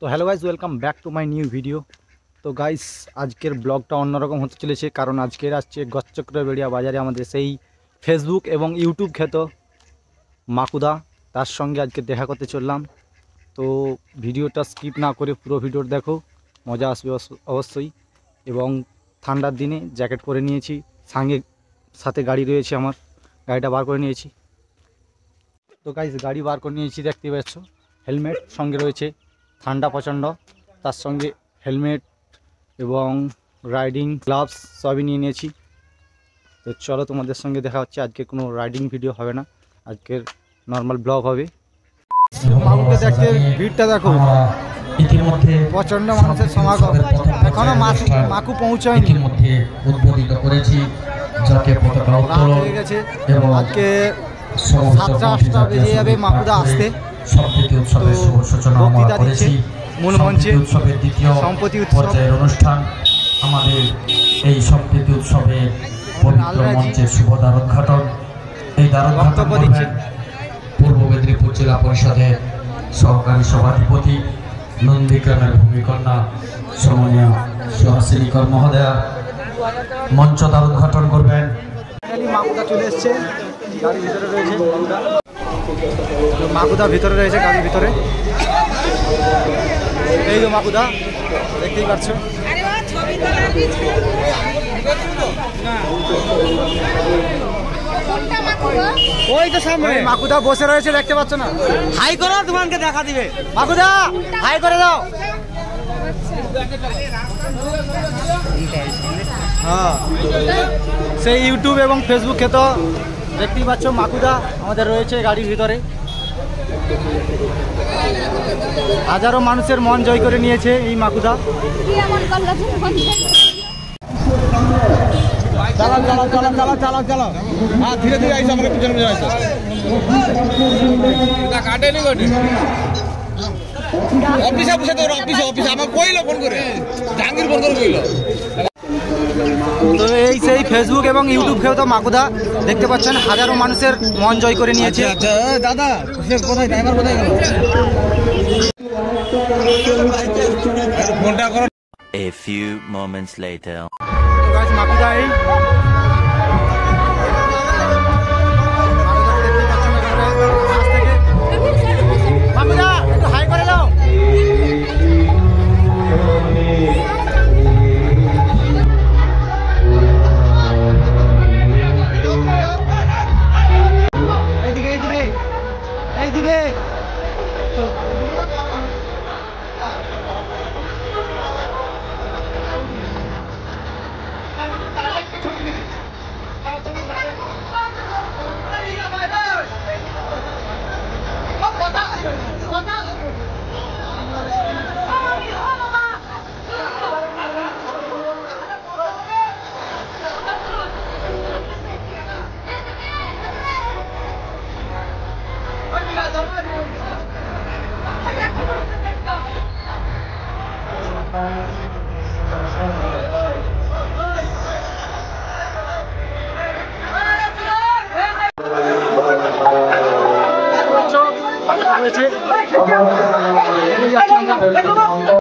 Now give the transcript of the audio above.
তো hello guys, welcome back to my new video. তো guys, আজকের ব্লগটা অন্যরকম হতে চলেছে, কারণ আজকের আসছে গচ্চক্রবেড়িয়া বাজারে আমাদের সেই ফেসবুক এবং ইউটিউব খ্যাত মাকুদা, তার সঙ্গে আজকে দেখা করতে চললাম। তো ভিডিওটা স্কিপ না করে পুরো ভিডিওটা দেখো, মজা আসবে অবশ্যই। এবং ঠান্ডার দিনে জ্যাকেট পরে নিয়েছি, সাথে গাড়ি রয়েছে, আমার গাড়িটা বার করে নিয়েছি। তো গাইস, গাড়ি বার করে নিয়েছি, দেখতে পাচ্ছ। হেলমেট সঙ্গে রয়েছে, ঠান্ডা প্রচণ্ড, তার সঙ্গে হেলমেট এবং রাইডিং গ্লাভস সবই নিয়ে নিয়েছি। তো চলো, তোমাদের সঙ্গে দেখা হচ্ছে। আজকে কোনো রাইডিং ভিডিও হবে না, আজকের নর্মাল ব্লগ হবে। মাকুকে দেখতে ভিড়টা দেখো, ইতিমধ্যে প্রচণ্ড মানুষের সমাগম। এখনো মাকু পৌঁছায়নি, ইতিমধ্যে উদ্বোধিত করেছি, যাকে পতাকা উত্তোলন হয়ে গেছে। আজকে 7টা-8টা বেজে যাবে মাকুদা আসতে। সম্প্রীতি উৎসবের শুভ সূচনা আমরা করেছি। মূল মঞ্চে উৎসবের দ্বিতীয় সম্প্রীতি পর্যায়ের অনুষ্ঠান, আমাদের এই সম্প্রীতি উৎসবের পবিত্র মঞ্চের শুভ দ্বারোদ্ঘাটন। এই দ্বারোদ্ঘাটন করবেন পূর্ব মেদিনীপুর জেলা পরিষদের সহকারী সভাধিপতি নন্দীগ্রামের ভূমিকন্যা সমনিয়া সুহাসিনীকর মহোদয়া। মঞ্চ দ্বারোদ্ঘাটন করবেন। মাকুদা চলে এসছে, গাড়ির ভিতরে রয়েছে মাকুদা, ভিতরে রয়েছে গাড়ির ভিতরে। এই তো মাকুদা, দেখতেই পাচ্ছ। ওই তো সামনে মাকুদা বসে রয়েছে, দেখতে পাচ্ছ না? হাই করো, তোমাকে দেখা দিবে। মাকুদা হাই করে দাও। হ্যাঁ, সেই ইউটিউব এবং ফেসবুকে তো দেখতেই পাচ্ছ, মাকুদা আমাদের রয়েছে গাড়ির ভিতরে। হাজারো মানুষের মন জয় করে নিয়েছে এই মাকুদা। চালাও চালাও চালাও চালাও চালাও চালাও, হ্যাঁ ধীরে ধীরে আইসো, আমাকে পিছনে পিছনে আইসো। কাটেনি কাটে অফিসে বসে, তোর অফিসে অফিসে আমার কইল ফোন করে, জাহাঙ্গীর ফোন করে কইল। তো এই সেই ফেসবুক এবং ইউটিউব খেয়েও তো মাকুদা দেখতে পাচ্ছেন, হাজারো মানুষের মন জয় করে নিয়েছে। আচ্ছা দাদা, কোথায় ড্রাইভার কোথায় গেল? ফোনটা করো। A few moments later. মাকুদা এই মাকুদা একটু হাই করে দাও। এইদিকে